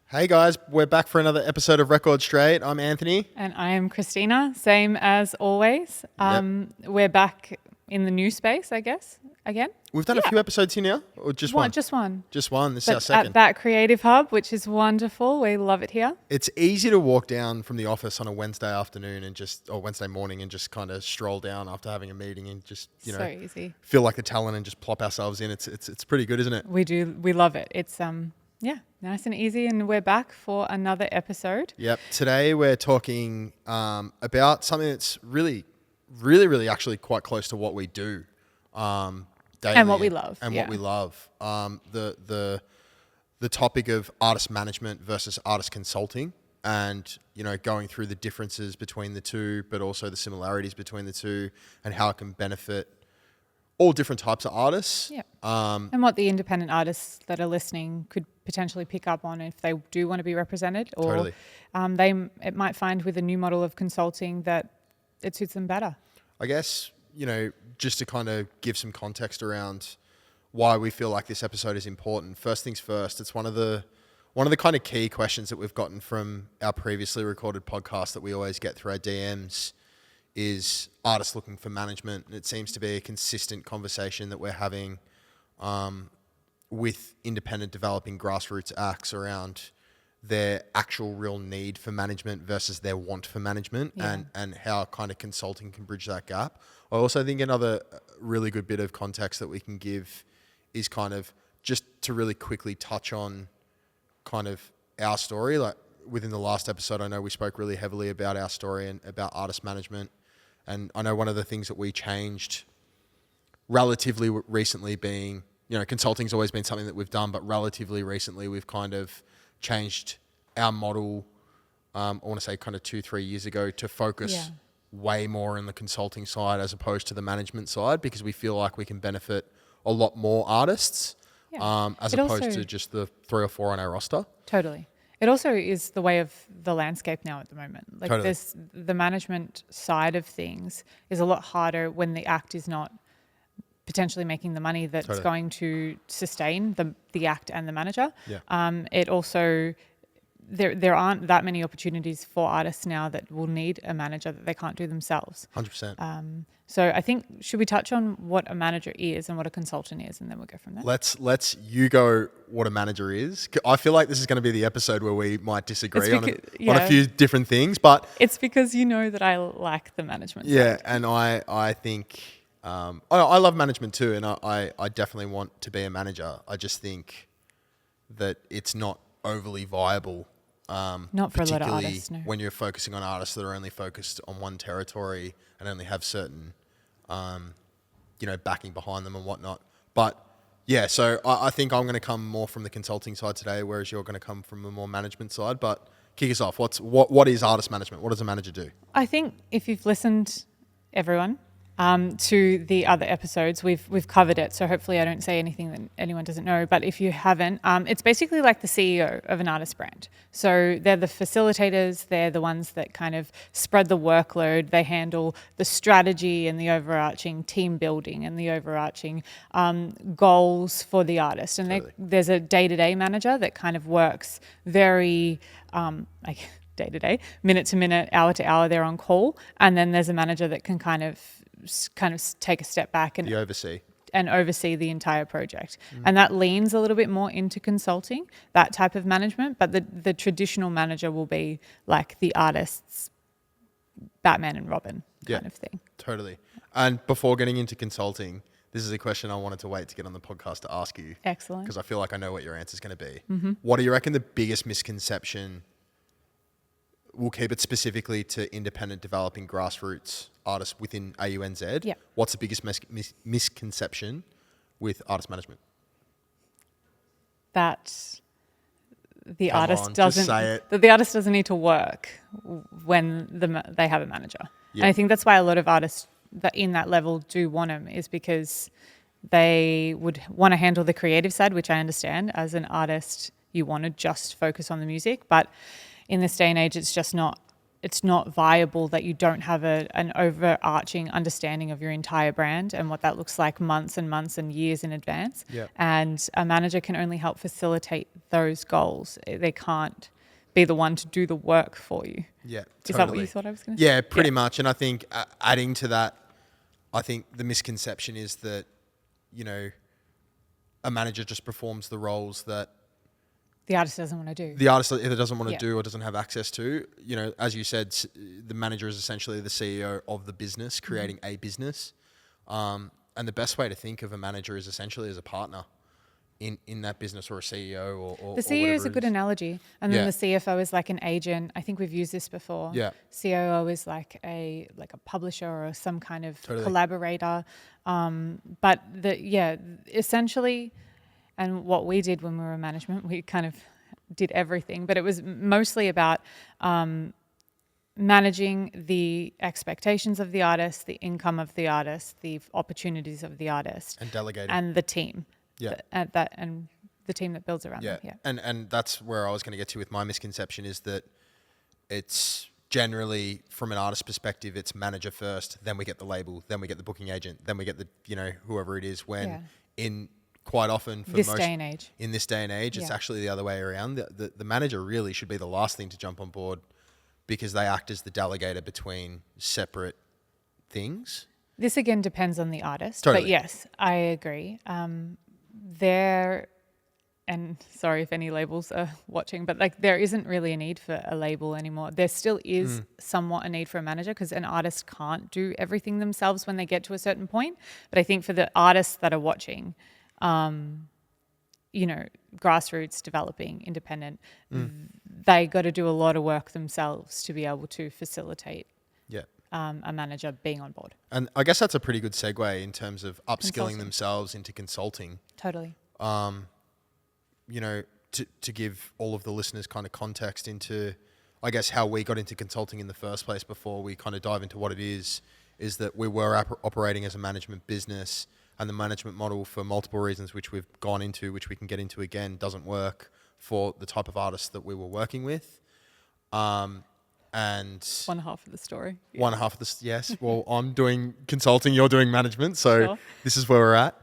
Hey guys, we're back for another episode of Record Straight. I'm Anthony. And I am Christina, same as always. We're back in the new space, I guess, again. We've done a few episodes here now, or just one? Just one. Just one. This is But our second. at that creative hub, which is wonderful. We love it here. It's easy to walk down from the office on a Wednesday afternoon or Wednesday morning and just kind of stroll down after having a meeting and just, So easy. feel like the talent and just plop ourselves in. It's pretty good, isn't it? We do. We love it. It's nice and easy, and we're back for another episode. Yep. Today we're talking about something that's really, really, really actually quite close to what we do. Daily And what we love. And what we love. The topic of artist management versus artist consulting, and going through the differences between the two, but also the similarities between the two, and how it can benefit all different types of artists. Yeah. And what the independent artists that are listening could potentially pick up on if they do want to be represented, or Totally. it might find with a new model of consulting that it suits them better. I guess, just to kind of give some context around why we feel like this episode is important. First things first, it's one of the kind of key questions that we've gotten from our previously recorded podcast that we always get through our DMs is artists looking for management. And it seems to be a consistent conversation that we're having with independent developing grassroots acts around their actual real need for management versus their want for management, and how kind of consulting can bridge that gap. I also think another really good bit of context that we can give is kind of just to really quickly touch on kind of our story. Like within the last episode, I know we spoke really heavily about our story and about artist management. And I know one of the things that we changed relatively recently being, consulting's always been something that we've done, but relatively recently we've kind of changed our model, I want to say kind of 2-3 years ago, to focus way more in the consulting side as opposed to the management side, because we feel like we can benefit a lot more artists as opposed to just the 3 or 4 on our roster. Totally. It also is the way of the landscape now at the moment. Like Totally. the management side of things is a lot harder when the act is not potentially making the money that's going to sustain the act and the manager. Yeah. It also, there aren't that many opportunities for artists now that will need a manager that they can't do themselves. 100%. So I think, should we touch on what a manager is and what a consultant is, and then we'll go from there? Let's you go what a manager is. I feel like this is going to be the episode where we might disagree on a few different things, but it's because that I like the management side. side. And I think I love management too, and I definitely want to be a manager. I just think that it's not overly viable. Not for a lot of artists, no. When you're focusing on artists that are only focused on one territory and only have certain, backing behind them and whatnot. But yeah, so I think I'm going to come more from the consulting side today, whereas you're going to come from the more management side. But kick us off. What is artist management? What does a manager do? I think if you've listened, everyone, to the other episodes, we've covered it. So hopefully I don't say anything that anyone doesn't know. But if you haven't, it's basically like the CEO of an artist brand. So they're the facilitators. They're the ones that kind of spread the workload. They handle the strategy and the overarching team building and the overarching goals for the artist. And there's a day-to-day manager that kind of works very day-to-day, minute to minute, hour to hour. They're on call. And then there's a manager that can kind of take a step back and oversee the entire project. And that leans a little bit more into consulting, that type of management. But the traditional manager will be like the artist's Batman and Robin kind of thing. Totally. And before getting into consulting, this is a question I wanted to wait to get on the podcast to ask you. Excellent. Because I feel like I know what your answer is going to be. Mm-hmm. What do you reckon the biggest misconception, we'll keep it specifically to independent developing grassroots artists within AUNZ. Yeah. What's the biggest misconception with artist management? That the Come artist on, doesn't. just say it. That the artist doesn't need to work when they have a manager. Yeah. And I think that's why a lot of artists that in that level do want them, is because they would want to handle the creative side, which I understand. As an artist, you want to just focus on the music, but in this day and age, it's just not it's not viable that you don't have an overarching understanding of your entire brand and what that looks like months and months and years in advance. Yep. And a manager can only help facilitate those goals. They can't be the one to do the work for you. Yeah, totally. Is that what you thought I was going to say? Yeah, pretty much. And I think adding to that, I think the misconception is that, you know, a manager just performs the roles that the artist doesn't want to do. The artist either doesn't want to do or doesn't have access to. You know, as you said, the manager is essentially the CEO of the business, creating a business. And the best way to think of a manager is essentially as a partner in that business, or a CEO or the CEO is a good analogy. And then the CFO is like an agent. I think we've used this before. Yeah. COO is like a publisher or some kind of collaborator. But essentially, and what we did when we were in management, we kind of did everything, but it was mostly about managing the expectations of the artist, the income of the artist, the opportunities of the artist, and delegating, and the team. Yeah. And the team that builds around them. Yeah. And that's where I was going to get to with my misconception, is that it's generally, from an artist perspective, it's manager first, then we get the label, then we get the booking agent, then we get the, you know, whoever it is, when in quite often for in this day and age, it's actually the other way around. The manager really should be the last thing to jump on board, because they act as the delegator between separate things. This again depends on the artist, Totally. But yes, I agree. And sorry if any labels are watching, but like there isn't really a need for a label anymore. There still is somewhat a need for a manager, because an artist can't do everything themselves when they get to a certain point. But I think for the artists that are watching, you know, grassroots, developing, independent, they got to do a lot of work themselves to be able to facilitate a manager being on board. And I guess that's a pretty good segue in terms of upskilling themselves into consulting. Totally. You know, to give all of the listeners kind of context into, I guess, how we got into consulting in the first place before we kind of dive into what it is that we were operating as a management business, and the management model, for multiple reasons which we've gone into, which we can get into again, doesn't work for the type of artists that we were working with. And one half of the story. Yeah. One half of this, yes. Well, I'm doing consulting, you're doing management, so This is where we're at.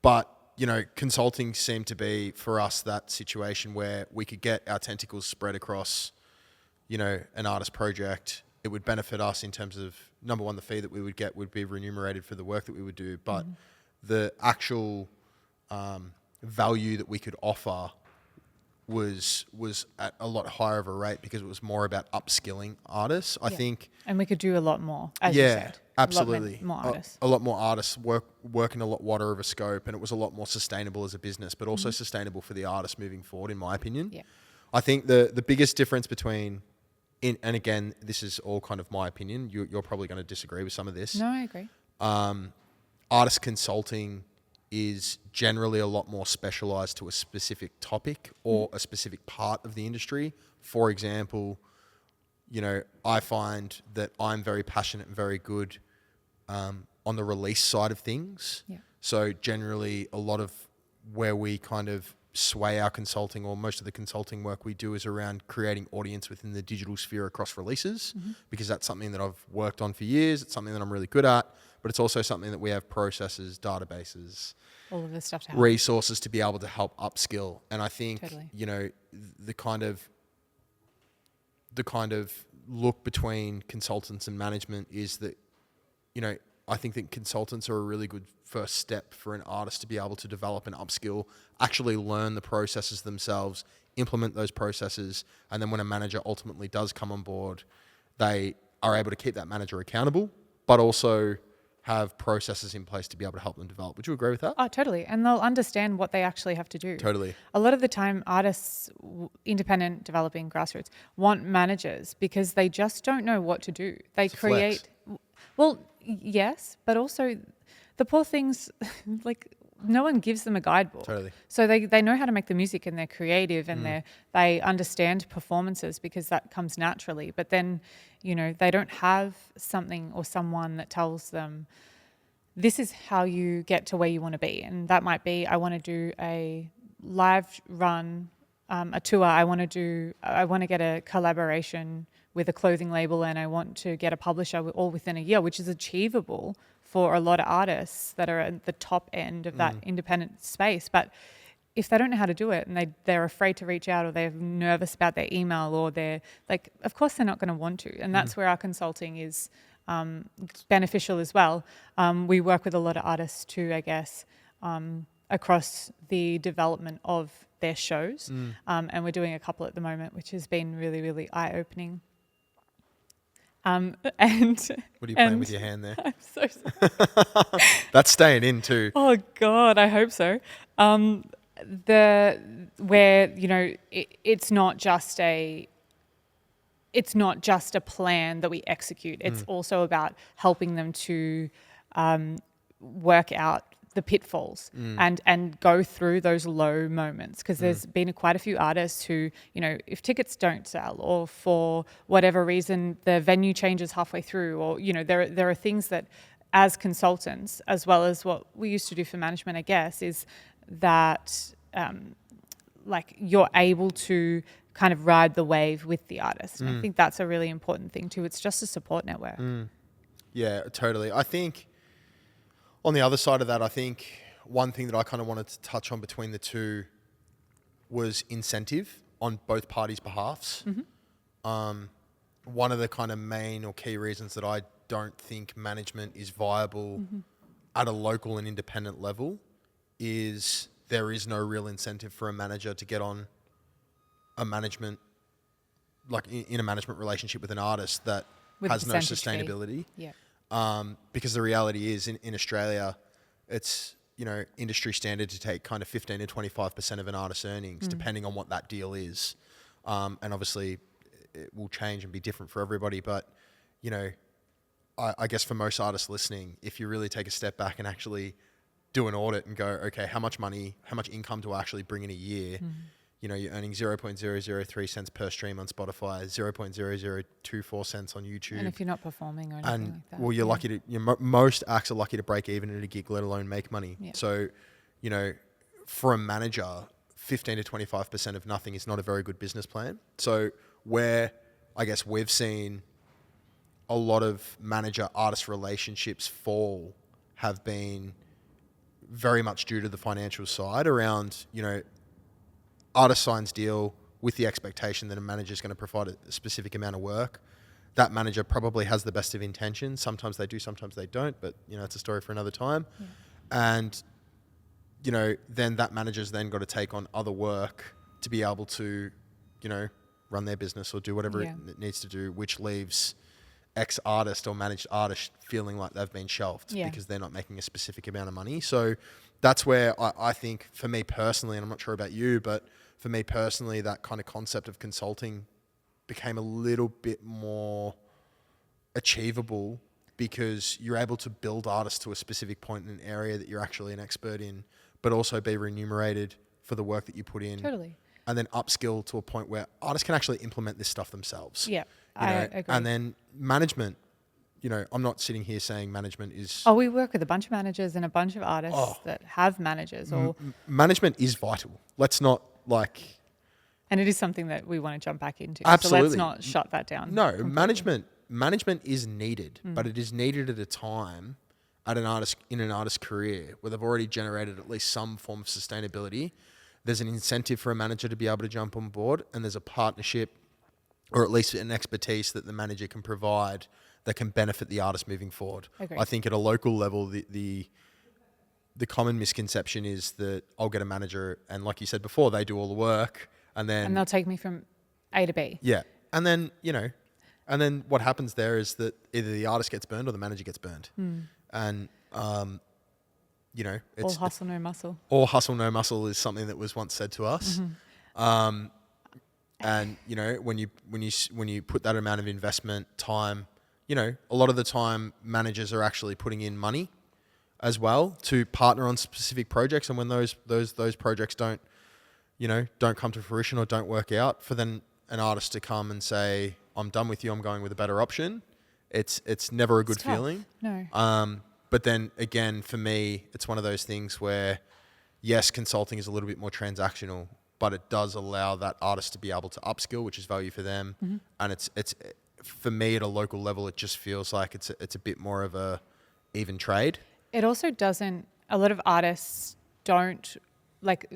But, you know, consulting seemed to be, for us, that situation where we could get our tentacles spread across, you know, an artist project. It would benefit us in terms of, number one, the fee that we would get would be remunerated for the work that we would do, but the actual value that we could offer was at a lot higher of a rate, because it was more about upskilling artists, I think. And we could do a lot more, as you said. Absolutely. A lot more artists. A lot more artists work in a lot wider of a scope, and it was a lot more sustainable as a business, but also sustainable for the artist moving forward, in my opinion. Yeah. I think the biggest difference between, and again, this is all kind of my opinion, you're probably going to disagree with some of this. No, I agree. Artist consulting is generally a lot more specialized to a specific topic or a specific part of the industry. For example, you know, I find that I'm very passionate and very good on the release side of things. Yeah. So generally, a lot of where we kind of sway our consulting, or most of the consulting work we do, is around creating audience within the digital sphere across releases, because that's something that I've worked on for years. It's something that I'm really good at, but it's also something that we have processes, databases, all of this stuff to help. Resources to be able to help upskill. And I think, you know, the kind of look between consultants and management is that, you know, I think that consultants are a really good first step for an artist to be able to develop and upskill, actually learn the processes themselves, implement those processes, and then when a manager ultimately does come on board, they are able to keep that manager accountable, but also have processes in place to be able to help them develop. Would you agree with that? Oh, totally. And they'll understand what they actually have to do. Totally. A lot of the time, artists, independent, developing, grassroots, want managers because they just don't know what to do. They create... Well, yes, but also the poor things, like, no one gives them a guidebook. Totally. So they know how to make the music, and they're creative, and they understand performances because that comes naturally. But then, you know, they don't have something or someone that tells them, this is how you get to where you want to be. And that might be, I want to do a live run a tour. I want to get a collaboration with a clothing label, and I want to get a publisher all within a year, which is achievable for a lot of artists that are at the top end of that independent space. But if they don't know how to do it and they're afraid to reach out, or they're nervous about their email, or they're like, of course they're not going to want to. And that's where our consulting is beneficial as well. We work with a lot of artists too, I guess, across the development of their shows. And we're doing a couple at the moment, which has been really, really eye-opening. What are you playing with your hand there? I'm so sorry. That's staying in too. Oh God, I hope so. It's not just a plan that we execute. It's also about helping them to work out the pitfalls and go through those low moments, because there's been quite a few artists who, if tickets don't sell, or for whatever reason the venue changes halfway through, or there are things that, as consultants, as well as what we used to do for management, I guess, is that you're able to kind of ride the wave with the artist. And I think that's a really important thing too. It's just a support network. Yeah, totally. I think on the other side of that, I think one thing that I kind of wanted to touch on between the two was incentive on both parties' behalves. One of the kind of main or key reasons that I don't think management is viable at a local and independent level is there is no real incentive for a manager to get on a management, like in a management relationship with an artist that has no sustainability. Yeah. Because the reality is in Australia, it's, industry standard to take kind of 15 to 25% of an artist's earnings, depending on what that deal is. And obviously it will change and be different for everybody. But, I guess for most artists listening, if you really take a step back and actually do an audit and go, okay, how much income do I actually bring in a year? You're earning 0.003 cents per stream on Spotify, 0.0024 cents on YouTube. And if you're not performing or anything like that. Well, you're lucky to, most acts are lucky to break even at a gig, let alone make money. Yeah. So, for a manager, 15 to 25% of nothing is not a very good business plan. So where I guess we've seen a lot of manager-artist relationships fall have been very much due to the financial side around, artist signs deal with the expectation that a manager is going to provide a specific amount of work. That manager probably has the best of intentions. Sometimes they do, sometimes they don't, but it's a story for another time. Yeah. And then that manager's then got to take on other work to be able to, run their business or do whatever it needs to do, which leaves ex-artist or managed artist feeling like they've been shelved because they're not making a specific amount of money. So that's where I think, for me personally, and I'm not sure about you, but for me personally, that kind of concept of consulting became a little bit more achievable because you're able to build artists to a specific point in an area that you're actually an expert in, but also be remunerated for the work that you put in. Totally. And then upskill to a point where artists can actually implement this stuff themselves. Yeah, I agree. And then management, I'm not sitting here saying management is... Oh, we work with a bunch of managers and a bunch of artists that have managers. Management is vital. Let's not And it is something that we want to jump back into. Absolutely. So let's not shut that down. No, management is needed, but it is needed at a time in an artist's career where they've already generated at least some form of sustainability. There's an incentive for a manager to be able to jump on board, and there's a partnership or at least an expertise that the manager can provide that can benefit the artist moving forward. Agreed. I think at a local level, the common misconception is that I'll get a manager and, like you said before, they do all the work and they'll take me from A to B. Yeah. And then, and then what happens there is that either the artist gets burned or the manager gets burned. And, all hustle, no muscle. All hustle, no muscle is something that was once said to us. And, when you put that amount of investment, time, a lot of the time managers are actually putting in money as well to partner on specific projects. And when those projects don't come to fruition or don't work out, for then an artist to come and say, I'm done with you, I'm going with a better option. It's never a good feeling. No. But then again, for me, it's one of those things where, yes, consulting is a little bit more transactional, but it does allow that artist to be able to upskill, which is value for them. And it's for me at a local level, it just feels like it's a bit more of a even trade. It also doesn't, a lot of artists don't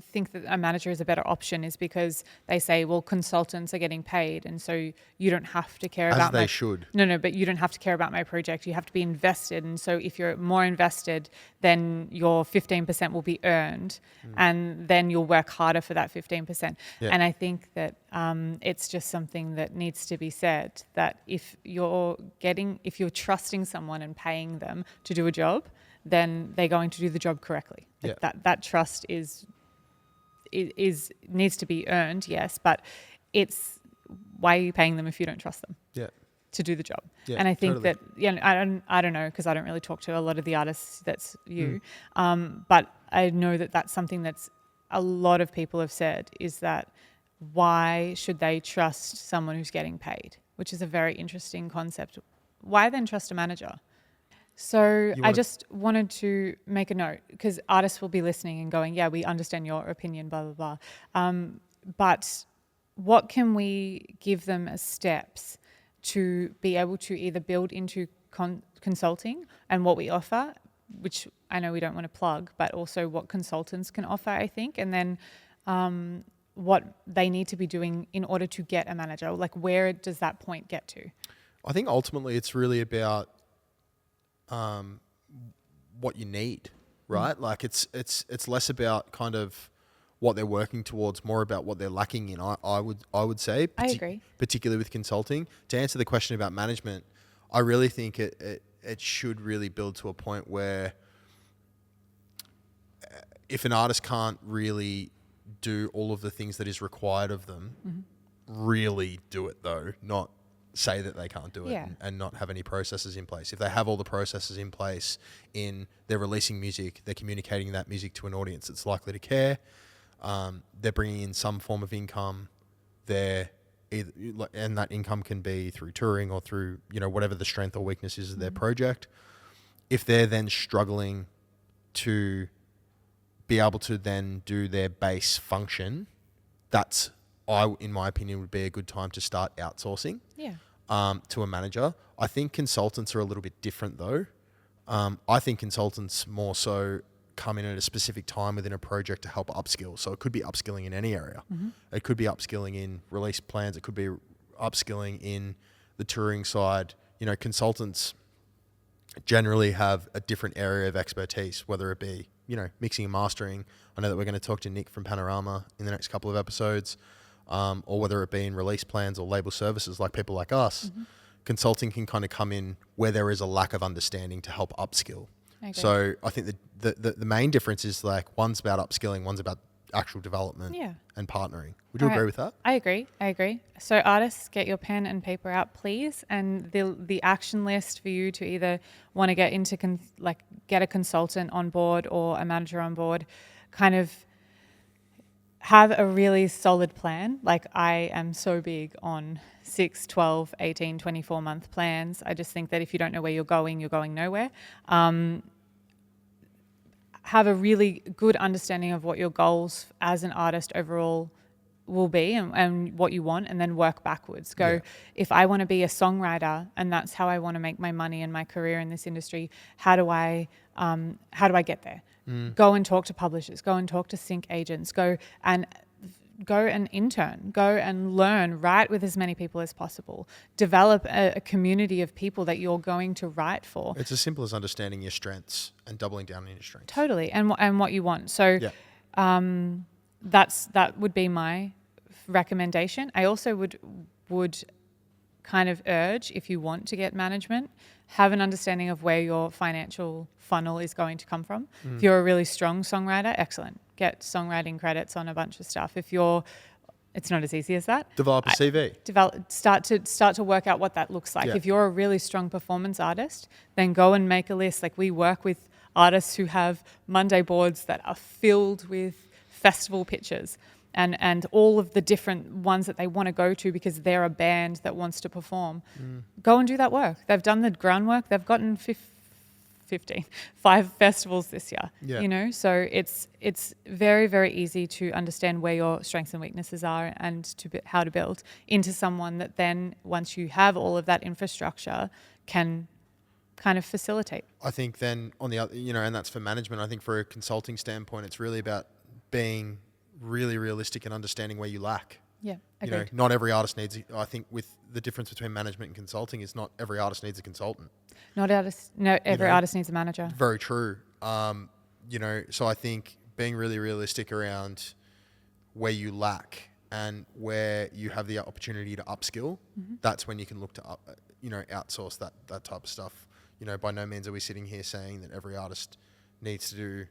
think that a manager is a better option is because they say, well, consultants are getting paid and so you don't have to care about they should. No, but you don't have to care about my project. You have to be invested. And so if you're more invested, then your 15% will be earned and then you'll work harder for that 15%. Yeah. And I think that it's just something that needs to be said, that if you're trusting someone and paying them to do a job, then they're going to do the job correctly. That trust needs to be earned, yes, but it's why are you paying them if you don't trust them to do the job? And I think that I don't know, because I don't really talk to a lot of the artists that's you, but I know that that's something that's a lot of people have said, is that why should they trust someone who's getting paid, which is a very interesting concept. Why then trust a manager? So I just wanted to make a note, because artists will be listening and going, yeah, we understand your opinion, blah, blah, blah. But what can we give them as steps to be able to either build into consulting and what we offer, which I know we don't want to plug, but also what consultants can offer, I think, and then what they need to be doing in order to get a manager? Like, where does that point get to? I think ultimately it's really about what you need, right? Like it's less about kind of what they're working towards, more about what they're lacking in. I would say. I agree. Particularly with consulting. To answer the question about management, I really think it should really build to a point where if an artist can't really do all of the things that is required of them, really do it though, not say that they can't do it and not have any processes in place. If they have all the processes in place they're releasing music, they're communicating that music to an audience that's likely to care, they're bringing in some form of income, and that income can be through touring or through, whatever the strength or weakness is of their project. If they're then struggling to be able to then do their base function, that's, in my opinion, would be a good time to start outsourcing to a manager. I think consultants are a little bit different though. I think consultants more so come in at a specific time within a project to help upskill. So it could be upskilling in any area. It could be upskilling in release plans. It could be upskilling in the touring side. Consultants generally have a different area of expertise, whether it be, mixing and mastering. I know that we're going to talk to Nick from Panorama in the next couple of episodes. Or whether it be in release plans or label services like people like us, consulting can kind of come in where there is a lack of understanding to help upskill. So I think the main difference is like one's about upskilling, one's about actual development and partnering. Would you agree with that? I agree. So artists, get your pen and paper out, please. And the action list for you to either want to get into get a consultant on board or a manager on board, kind of have a really solid plan. Like, I am so big on 6, 12, 18, 24 month plans. I just think that if you don't know where you're going nowhere. Have a really good understanding of what your goals as an artist overall will be and what you want, and then work backwards. If I want to be a songwriter and that's how I want to make my money and my career in this industry, how do I get there? Go and talk to publishers, go and talk to sync agents, go and intern, go and learn, write with as many people as possible, develop a community of people that you're going to write for. It's as simple as understanding your strengths and doubling down on your strengths. Totally, and what you want. So that would be my recommendation. I also would kind of urge, if you want to get management, have an understanding of where your financial funnel is going to come from. If you're a really strong songwriter, excellent. Get songwriting credits on a bunch of stuff. It's not as easy as that. Develop a CV. Start to work out what that looks like. If you're a really strong performance artist, then go and make a list. Like, we work with artists who have Monday boards that are filled with festival pictures and all of the different ones that they want to go to because they're a band that wants to perform. Go and do that work. They've done the groundwork. They've gotten 5 festivals this year. Yeah. You know, so it's very, very easy to understand where your strengths and weaknesses are and how to build into someone that then, once you have all of that infrastructure, can kind of facilitate. I think then on the other, and that's for management. I think for a consulting standpoint, it's really about being really realistic and understanding where you lack. Yeah, agreed. Not every artist needs, I think with the difference between management and consulting is not every artist needs a consultant. Not every artist needs a manager. Very true. So I think being really realistic around where you lack and where you have the opportunity to upskill, that's when you can look to outsource that type of stuff. By no means are we sitting here saying that every artist needs to do,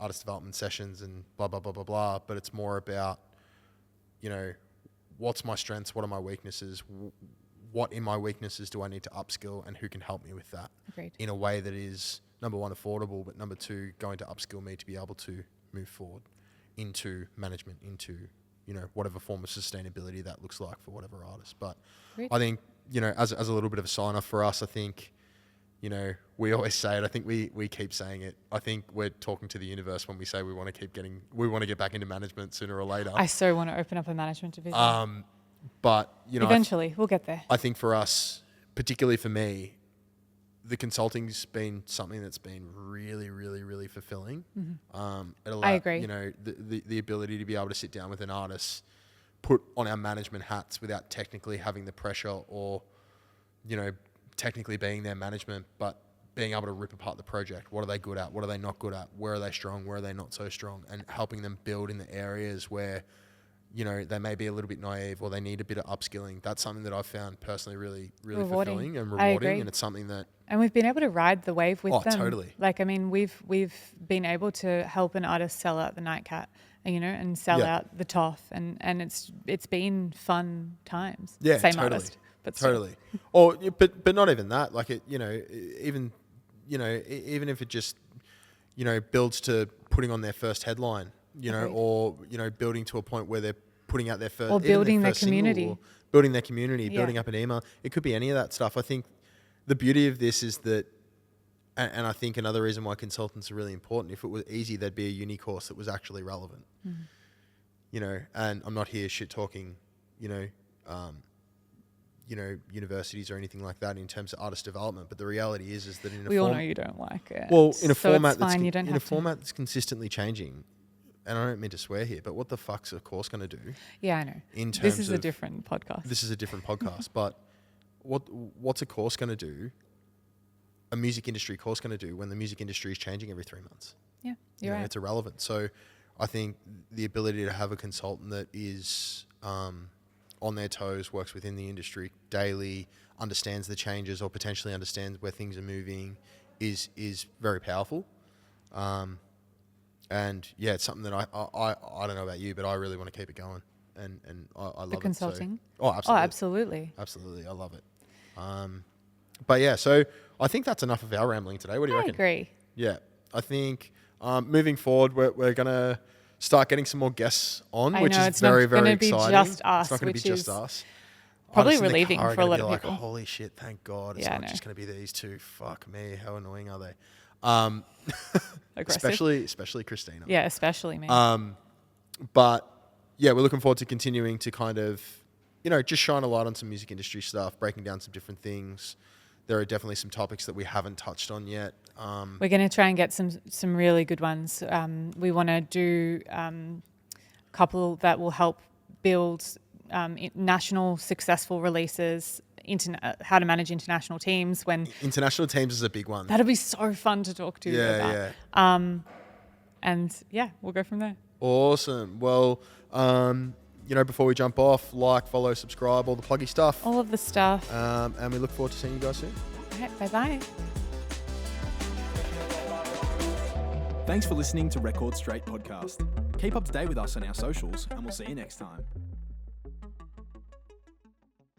artist development sessions and blah, blah, blah, blah, blah. But it's more about, what's my strengths? What are my weaknesses? What in my weaknesses do I need to upskill, and who can help me with that? Agreed. In a way that is, number one, affordable, but number two, going to upskill me to be able to move forward into management, into, whatever form of sustainability that looks like for whatever artist. But Agreed. I think, as a little bit of a sign off for us, I think, we always say it. I think we keep saying it. I think we're talking to the universe when we say we want to get back into management sooner or later. I so want to open up a management division. But eventually we'll get there. I think for us, particularly for me, the consulting's been something that's been really, really, really fulfilling. I agree. The ability to be able to sit down with an artist, put on our management hats without technically having the pressure or, technically being their management, but being able to rip apart the project. What are they good at? What are they not good at? Where are they strong? Where are they not so strong? And helping them build in the areas where, they may be a little bit naive or they need a bit of upskilling. That's something that I've found personally really, really fulfilling and rewarding. And it's something that... And we've been able to ride the wave with them. Oh, totally. We've been able to help an artist sell out the Nightcat, and sell out the Toff. And it's been fun times. Yeah, Same totally. artist. But totally. But not even that. Like it, even if it just, builds to putting on their first headline, or, building to a point where they're putting out their first... Or building their community. Or building their community, building up an email. It could be any of that stuff. I think the beauty of this is that, and I think another reason why consultants are really important, if it was easy, there'd be a uni course that was actually relevant. And I'm not here shit talking, universities or anything like that in terms of artist development, but the reality is that in a we all know you don't like it. Well, in a format that's consistently changing, and I don't mean to swear here, but what the fuck's a course going to do? Yeah, I know. This is a different podcast. This is a different podcast, but what's a course going to do? A music industry course going to do when the music industry is changing every 3 months? Yeah, you're right. It's irrelevant. So, I think the ability to have a consultant that is on their toes, works within the industry daily, understands the changes or potentially understands where things are moving is very powerful. And yeah, it's something that I don't know about you, but I really want to keep it going. And I love the consulting. It. So, absolutely. Oh, absolutely. Absolutely. I love it. But yeah, so I think that's enough of our rambling today. What do you reckon? I agree. Yeah. I think moving forward, we're going to start getting some more guests on, which is very, very exciting. It's not going to be just us. It's not going to be just us. Probably relieving for a lot of people. Like, holy shit, thank God. It's not just going to be these two. Fuck me. How annoying are they? Especially Christina. Yeah, especially me. But yeah, we're looking forward to continuing to kind of, just shine a light on some music industry stuff, breaking down some different things. There are definitely some topics that we haven't touched on yet. We're going to try and get some really good ones. We want to do a couple that will help build national successful releases, how to manage international teams. When international teams is a big one. That'll be so fun to talk to. Yeah. And yeah, we'll go from there. Awesome. Well, before we jump off, like, follow, subscribe, all the pluggy stuff. All of the stuff. And we look forward to seeing you guys soon. All right, bye-bye. Thanks for listening to Record Straight Podcast. Keep up to date with us on our socials, and we'll see you next time.